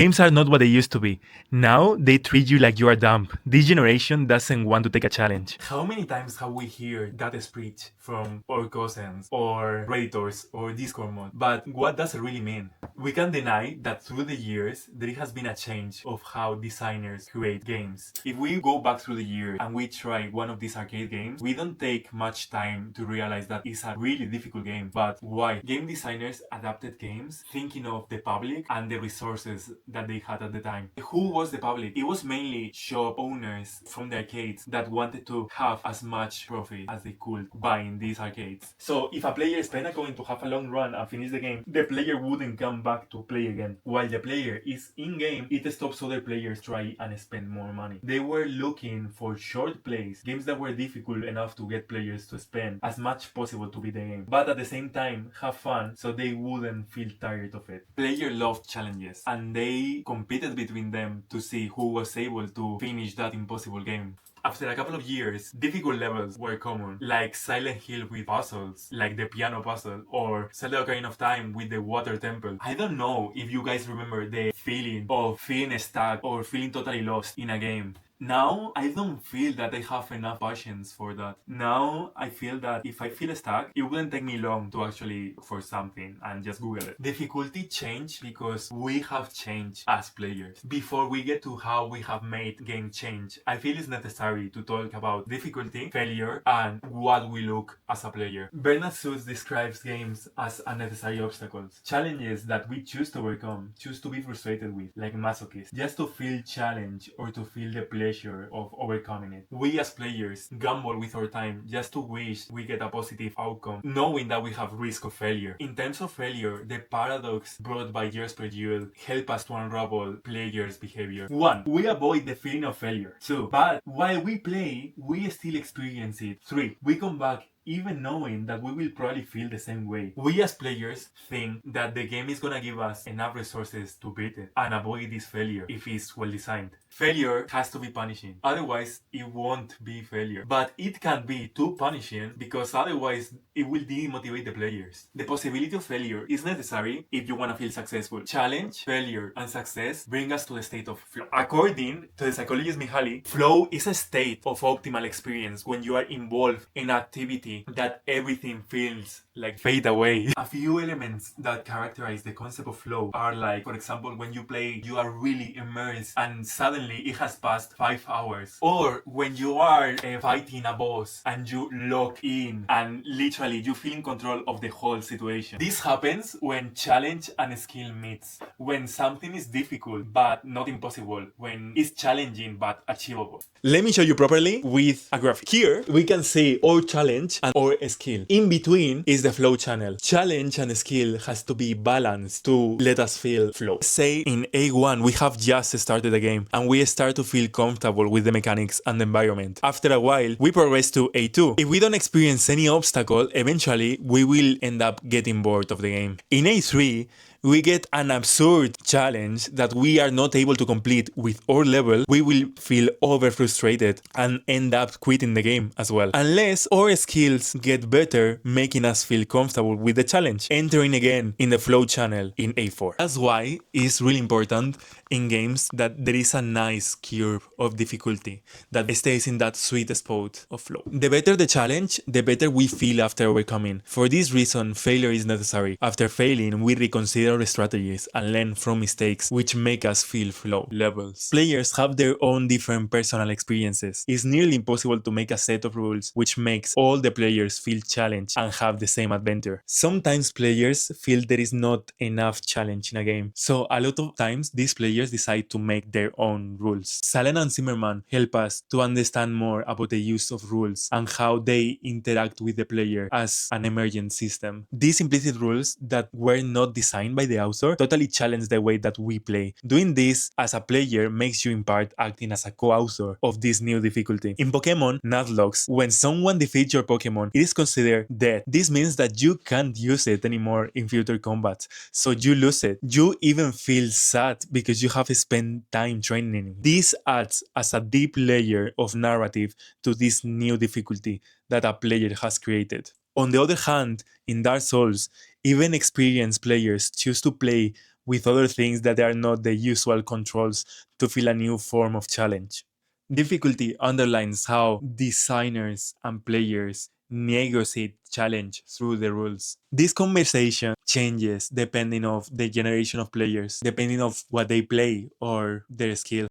Games are not what they used to be. Now they treat you like you are dumb. This generation doesn't want to take a challenge. How many times have we heard that speech from our cousins or Redditors or Discord mod? But what does it really mean? We can deny that through the years there has been a change of how designers create games. If we go back through the years and we try one of these arcade games, we don't take much time to realize that it's a really difficult game. But why? Game designers adapted games thinking of the public and the resources that they had at the time. Who was the public? It was mainly shop owners from the arcades that wanted to have as much profit as they could buying these arcades. So if a player is going to have a long run and finish the game, the player wouldn't come back to play again. While the player is in game, it stops other players try and spend more money. They were looking for short plays, games that were difficult enough to get players to spend as much possible to beat the game, but at the same time have fun so they wouldn't feel tired of it. Players loved challenges and they competed between them to see who was able to finish that impossible game. After a couple of years, difficult levels were common, like Silent Hill with puzzles, like the piano puzzle, or Zelda Ocarina of Time with the water temple. I don't know if you guys remember the feeling of feeling stuck or feeling totally lost in a game. Now, I don't feel that I have enough patience for that. Now, I feel that if I feel stuck, it wouldn't take me long to actually look for something and just Google it. Difficulty changed because we have changed as players. Before we get to how we have made game change, I feel it's necessary to talk about difficulty, failure, and what we look as a player. Bernard Suits describes games as unnecessary obstacles. Challenges that we choose to overcome, choose to be frustrated with, like masochists, just to feel challenged or to feel the pleasure of overcoming it. We as players gamble with our time just to wish we get a positive outcome, knowing that we have risk of failure. In terms of failure, the paradox brought by Years Per Duel help us to unravel players' behavior. 1. We avoid the feeling of failure. 2. But while we play, we still experience it. 3. We come back even knowing that we will probably feel the same way. We as players think that the game is gonna give us enough resources to beat it and avoid this failure if it's well designed. Failure has to be punishing, otherwise it won't be failure. But it can be too punishing because otherwise it will demotivate the players. The possibility of failure is necessary if you wanna feel successful. Challenge, failure, and success bring us to the state of flow. According to the psychologist Mihaly, flow is a state of optimal experience when you are involved in activity that everything feels like fade away. A few elements that characterize the concept of flow are like, for example, when you play, you are really immersed and suddenly it has passed 5 hours. Or when you are fighting a boss and you lock in and literally you feel in control of the whole situation. This happens when challenge and skill meets. When something is difficult but not impossible. When it's challenging but achievable. Let me show you properly with a graphic. Here we can see our challenge and our skill. In between is the flow channel. Challenge and skill has to be balanced to let us feel flow. Say in A1 we have just started the game and we start to feel comfortable with the mechanics and the environment. After a while we progress to A2. If we don't experience any obstacle, eventually we will end up getting bored of the game. In A3 we get an absurd challenge that we are not able to complete with our level, we will feel over frustrated and end up quitting the game as well. Unless our skills get better, making us feel comfortable with the challenge, entering again in the flow channel in A4. That's why it's really important in games that there is a nice curve of difficulty that stays in that sweet spot of flow. The better the challenge, the better we feel after overcoming. For this reason, failure is necessary. After failing, we reconsider our strategies and learn from mistakes, which make us feel flow levels. Players have their own different personal experiences. It's nearly impossible to make a set of rules which makes all the players feel challenged and have the same adventure. Sometimes players feel there is not enough challenge in a game, so a lot of times these players decide to make their own rules. Salen and Zimmerman help us to understand more about the use of rules and how they interact with the player as an emergent system. These implicit rules that were not designed by the author totally challenge the way that we play. Doing this as a player makes you in part acting as a co-author of this new difficulty. In Pokemon Nuzlocke, when someone defeats your Pokemon, it is considered dead. This means that you can't use it anymore in future combats, so you lose it. You even feel sad because you have spent time training it. This adds as a deep layer of narrative to this new difficulty that a player has created. On the other hand, in Dark Souls, even experienced players choose to play with other things that are not the usual controls to feel a new form of challenge. Difficulty underlines how designers and players negotiate challenge through the rules. This conversation changes depending of the generation of players, depending of what they play or their skill.